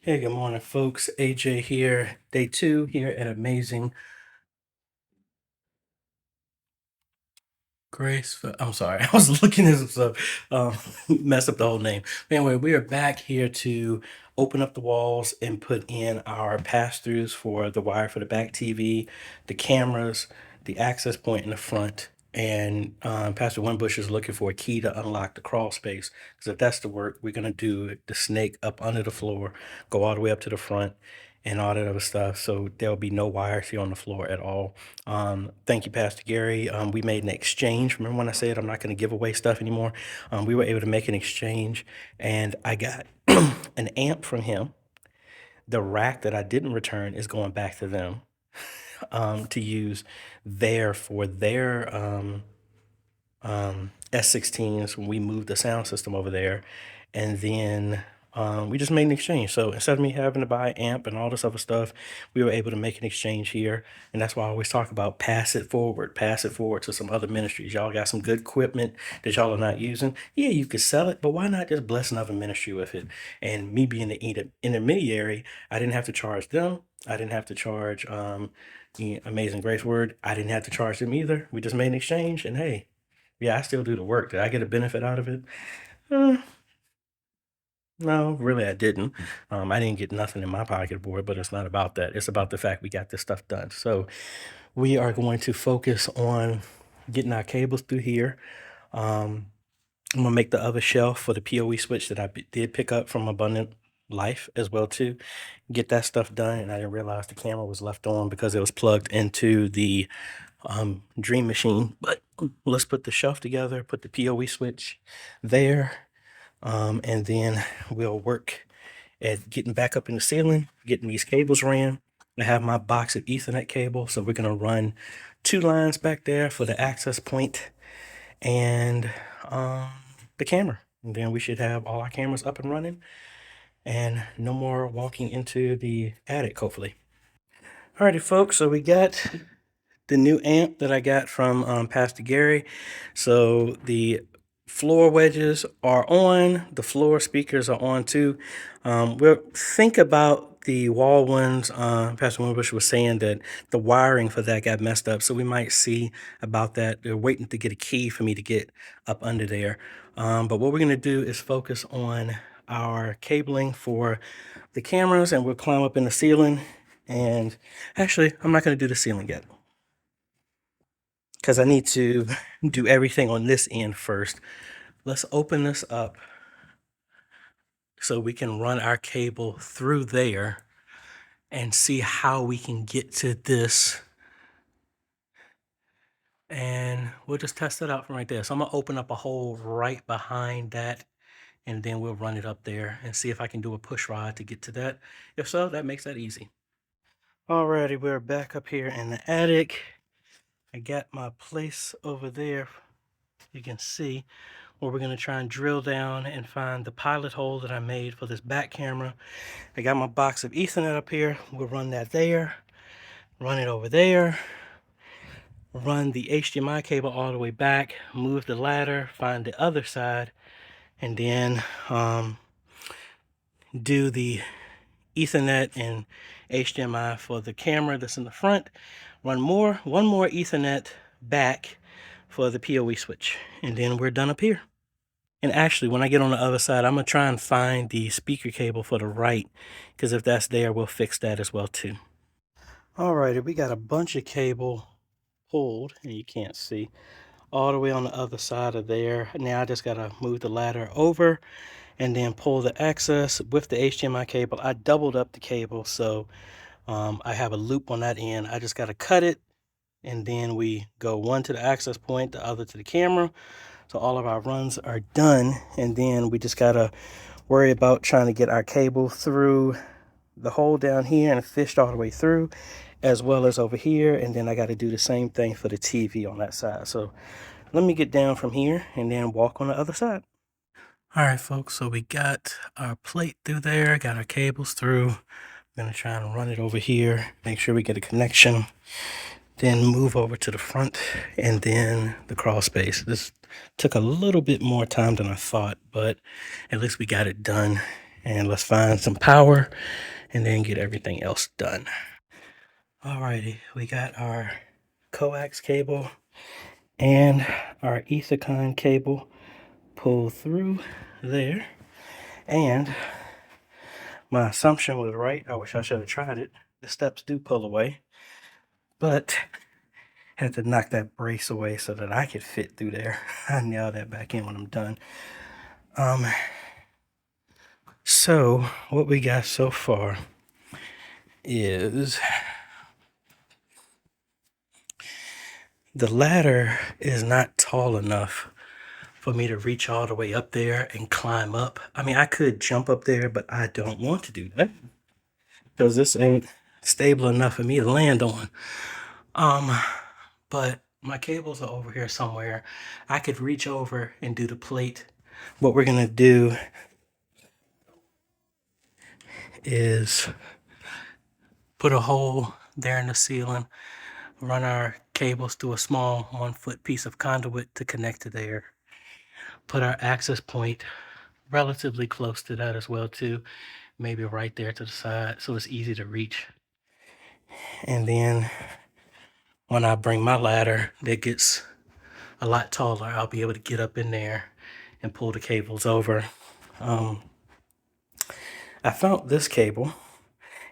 Hey, good morning, folks. AJ here, day 2 here at Amazing Grace. I'm sorry, I was looking at some stuff, messed up the whole name. But anyway, we are back here to open up the walls and put in our pass-throughs for the wire for the back TV, the cameras, the access point in the front. And Pastor Winbush is looking for a key to unlock the crawl space. Because if that's the work, we're going to do the snake up under the floor, go all the way up to the front, and all that other stuff. So there'll be no wires here on the floor at all. Thank you, Pastor Gary. We made an exchange. Remember when I said I'm not going to give away stuff anymore? We were able to make an exchange, and I got an amp from him. The rack that I didn't return is going back to them to use there for their S16s when we moved the sound system over there. And then we just made an exchange. So instead of me having to buy amp and all this other stuff, we were able to make an exchange here. And that's why I always talk about pass it forward to some other ministries. Y'all got some good equipment that y'all are not using. Yeah, you could sell it, but why not just bless another ministry with it? And me being the intermediary, I didn't have to charge them. I didn't have to charge the Amazing Grace Word. I didn't have to charge them either. We just made an exchange, and hey, yeah, I still do the work. Did I get a benefit out of it? No, really, I didn't. I didn't get nothing in my pocket for it, but it's not about that. It's about the fact we got this stuff done. So we are going to focus on getting our cables through here. I'm gonna make the other shelf for the POE switch that I did pick up from Abundant Life as well too. Get that stuff done, and I didn't realize the camera was left on because it was plugged into the Dream Machine. But let's put the shelf together, put the POE switch there, and then we'll work at getting back up in the ceiling, getting these cables ran. I have my box of Ethernet cable, so we're gonna run 2 lines back there for the access point and the camera. And then we should have all our cameras up and running and no more walking into the attic, hopefully. Alrighty, folks, so we got the new amp that I got from Pastor Gary. So the floor wedges are on, the floor speakers are on too. We'll think about the wall ones. Pastor Winbush was saying that the wiring for that got messed up, so we might see about that. They're waiting to get a key for me to get up under there. But what we're going to do is focus on our cabling for the cameras, and we'll climb up in the ceiling. And actually, I'm not going to do the ceiling yet, because I need to do everything on this end first. Let's open this up so we can run our cable through there and see how we can get to this. And we'll just test it out from right there. So I'm gonna open up a hole right behind that, and then we'll run it up there and see if I can do a push rod to get to that. If so, that makes that easy. Alrighty, we're back up here in the attic. I got my place over there, you can see, where we're going to try and drill down and find the pilot hole that I made for this back camera. I got my box of Ethernet up here. We'll run that there, run it over there, run the HDMI cable all the way back, move the ladder, find the other side, and then do the Ethernet and HDMI for the camera that's in the front. Run one more Ethernet back for the POE switch, and then we're done up here. And actually, when I get on the other side, I'm gonna try and find the speaker cable for the right, because if that's there, we'll fix that as well too. Alrighty, we got a bunch of cable pulled, and you can't see, all the way on the other side of there. Now I just gotta move the ladder over and then pull the access with the HDMI cable. I doubled up the cable, so I have a loop on that end. I just gotta cut it, and then we go one to the access point, the other to the camera. So all of our runs are done, and then we just gotta worry about trying to get our cable through the hole down here and fished all the way through, as well as over here. And then I got to do the same thing for the TV on that side. So let me get down from here and then walk on the other side. All right, folks, so we got our plate through there, got our cables through. I'm gonna try and run it over here, make sure we get a connection, then move over to the front, and then the crawl space. This took a little bit more time than I thought, but at least we got it done. and let's find some power and then get everything else done. Alrighty, we got our coax cable and our Ethicon cable pulled through there, and my assumption was right. I wish I should have tried it. The steps do pull away, but had to knock that brace away so that I could fit through there. I nail that back in when I'm done. So what we got so far is the ladder is not tall enough for me to reach all the way up there and climb up. I mean, I could jump up there, but I don't want to do that because this ain't stable enough for me to land on. But my cables are over here somewhere. I could reach over and do the plate. What we're gonna do is put a hole there in the ceiling, run our cables through a small 1-foot piece of conduit to connect to there, put our access point relatively close to that as well too, maybe right there to the side so it's easy to reach. And then when I bring my ladder that gets a lot taller, I'll be able to get up in there and pull the cables over. I found this cable.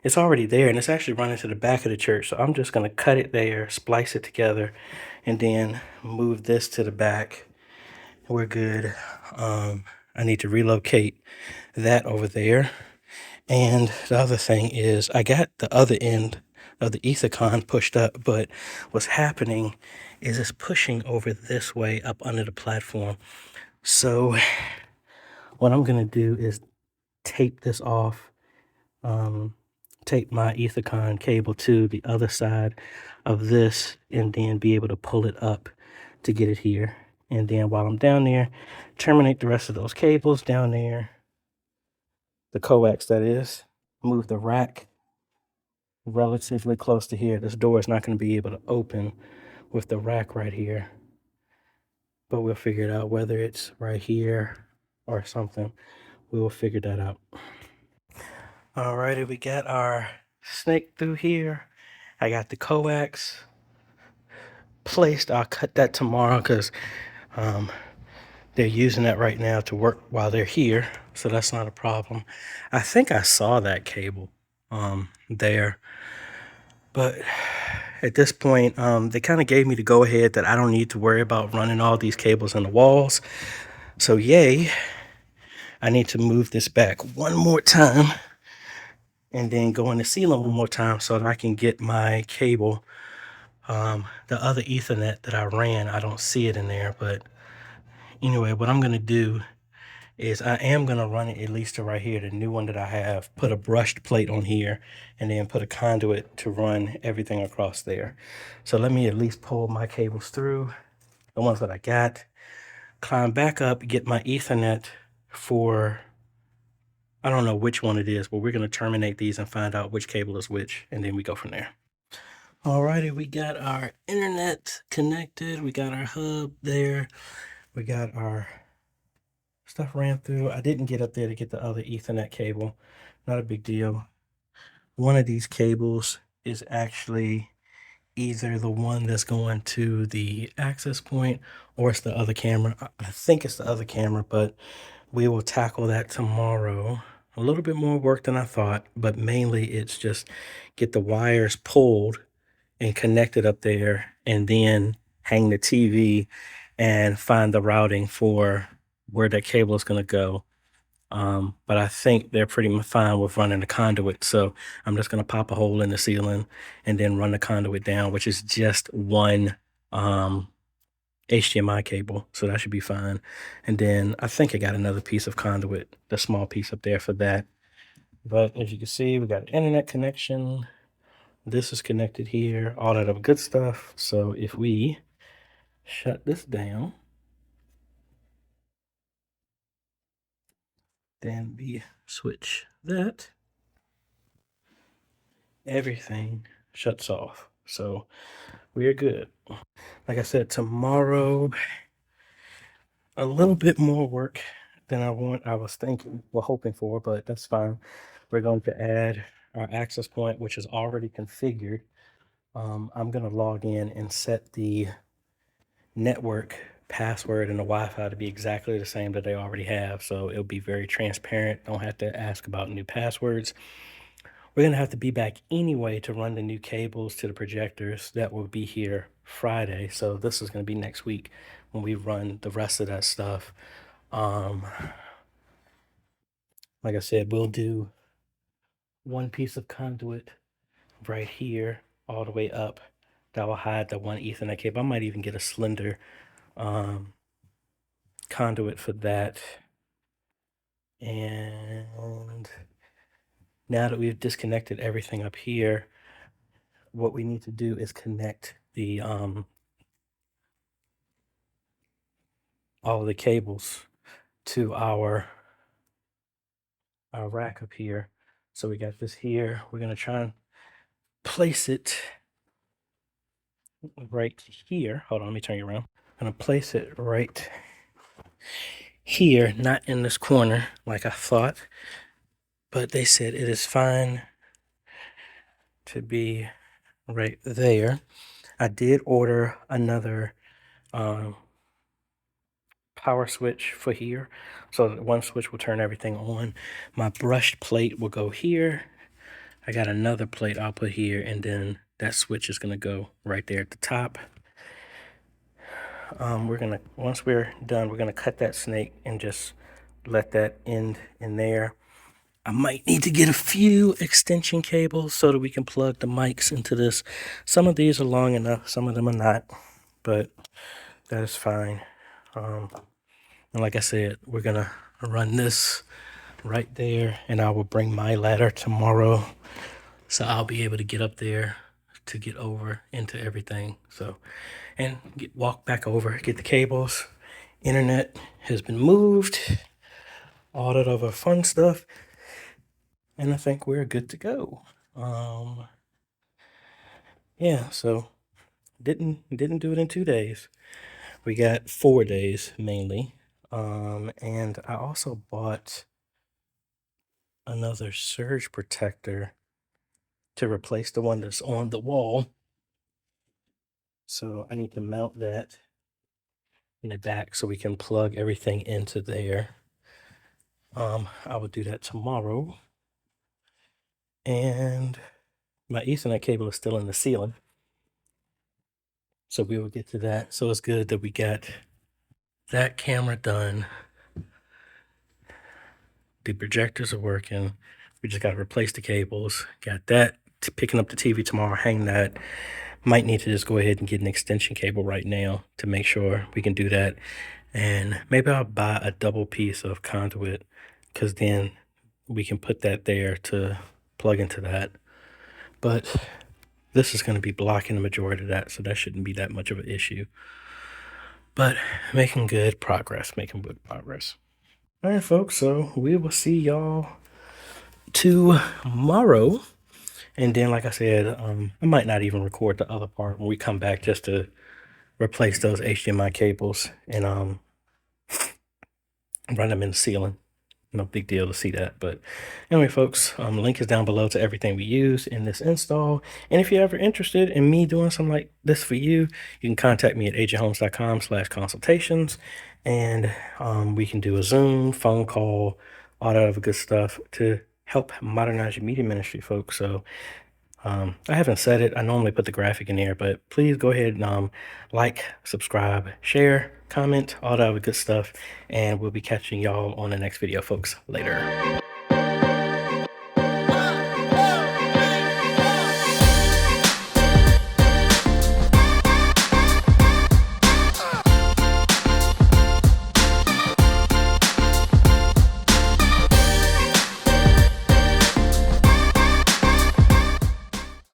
It's already there and it's actually running to the back of the church. So I'm just gonna cut it there, splice it together, and then move this to the back. We're good. I need to relocate that over there. And the other thing is I got the other end of the Ethicon pushed up, but what's happening is it's pushing over this way up under the platform. So what I'm gonna do is tape this off, tape my Ethicon cable to the other side of this, and then be able to pull it up to get it here. And then while I'm down there, terminate the rest of those cables down there, the coax that is, move the rack relatively close to here. This door is not going to be able to open with the rack right here, but we'll figure it out, whether it's right here or something. We will figure that out. Alrighty, we got our snake through here. I got the coax placed. I'll cut that tomorrow because they're using that right now to work while they're here, so that's not a problem. I think I saw that cable there, but at this point, they kind of gave me the go-ahead that I don't need to worry about running all these cables in the walls. So yay, I need to move this back one more time and then go in the ceiling one more time so that I can get my cable. The other Ethernet that I ran, I don't see it in there, but anyway, what I'm gonna do is I am gonna run it at least to right here, the new one that I have, put a brushed plate on here, and then put a conduit to run everything across there. So let me at least pull my cables through, the ones that I got, climb back up, get my Ethernet for, I don't know which one it is, but we're gonna terminate these and find out which cable is which, and then we go from there. Alrighty, we got our internet connected, we got our hub there, we got our stuff ran through. I didn't get up there to get the other Ethernet cable. Not a big deal. One of these cables is actually either the one that's going to the access point or it's the other camera. I think it's the other camera, but we will tackle that tomorrow. A little bit more work than I thought, but mainly it's just get the wires pulled and connected up there, and then hang the TV and find the routing for where that cable is going to go. But I think they're pretty fine with running the conduit. So I'm just going to pop a hole in the ceiling and then run the conduit down, which is just one HDMI cable. So that should be fine. And then I think I got another piece of conduit, the small piece up there for that. But as you can see, we got an internet connection. This is connected here, all that other good stuff. So if we shut this down, then we switch that, everything shuts off. So we're good. Like I said, tomorrow, a little bit more work than I was thinking, well, hoping for, but that's fine. We're going to add our access point, which is already configured. I'm going to log in and set the network password and the Wi-Fi to be exactly the same that they already have. So it'll be very transparent. Don't have to ask about new passwords. We're going to have to be back anyway to run the new cables to the projectors. That will be here Friday. So this is going to be next week when we run the rest of that stuff. Like I said, we'll do one piece of conduit right here all the way up that will hide the one Ethernet cable. I might even get a slender conduit for that. And now that we've disconnected everything up here, what we need to do is connect the all of the cables to our rack up here. So we got this here. We're gonna try and place it right here. Hold on, let me turn you around. I'm gonna place it right here, not in this corner like I thought, but they said it is fine to be right there. I did order another power switch for here, so that one switch will turn everything on. My brushed plate will go here. I got another plate I'll put here, and then that switch is gonna go right there at the top. Once we're done, we're gonna cut that snake and just let that end in there. I might need to get a few extension cables so that we can plug the mics into this. Some of these are long enough, some of them are not, but that is fine. And like I said, we're gonna run this right there, and I will bring my ladder tomorrow, so I'll be able to get up there to get over into everything. So, and walk back over, get the cables. Internet has been moved, all that other fun stuff, and I think we're good to go. Yeah, so didn't do it in 2 days. We got 4 days mainly. And I also bought another surge protector to replace the one that's on the wall. So I need to mount that in the back so we can plug everything into there. I will do that tomorrow. And my Ethernet cable is still in the ceiling, so we will get to that. So it's good that we got that camera done. The projectors are working. We just got to replace the cables. Got that. Picking up the TV tomorrow, hang that. Might need to just go ahead and get an extension cable right now to make sure we can do that. And maybe I'll buy a double piece of conduit, because then we can put that there to plug into that. But this is going to be blocking the majority of that, so that shouldn't be that much of an issue. But making good progress, All right, folks, so we will see y'all tomorrow. And then, like I said, I might not even record the other part when we come back, just to replace those HDMI cables and run them in the ceiling. No big deal to see that. But anyway, folks, link is down below to everything we use in this install. And if you're ever interested in me doing something like this for you, you can contact me at ajhomes.com/consultations, and we can do a Zoom, phone call, all that other good stuff to help modernize your media ministry, folks. So I haven't said it. I normally put the graphic in there, but please go ahead and like, subscribe, share, comment, all that other good stuff. And we'll be catching y'all on the next video, folks. Later.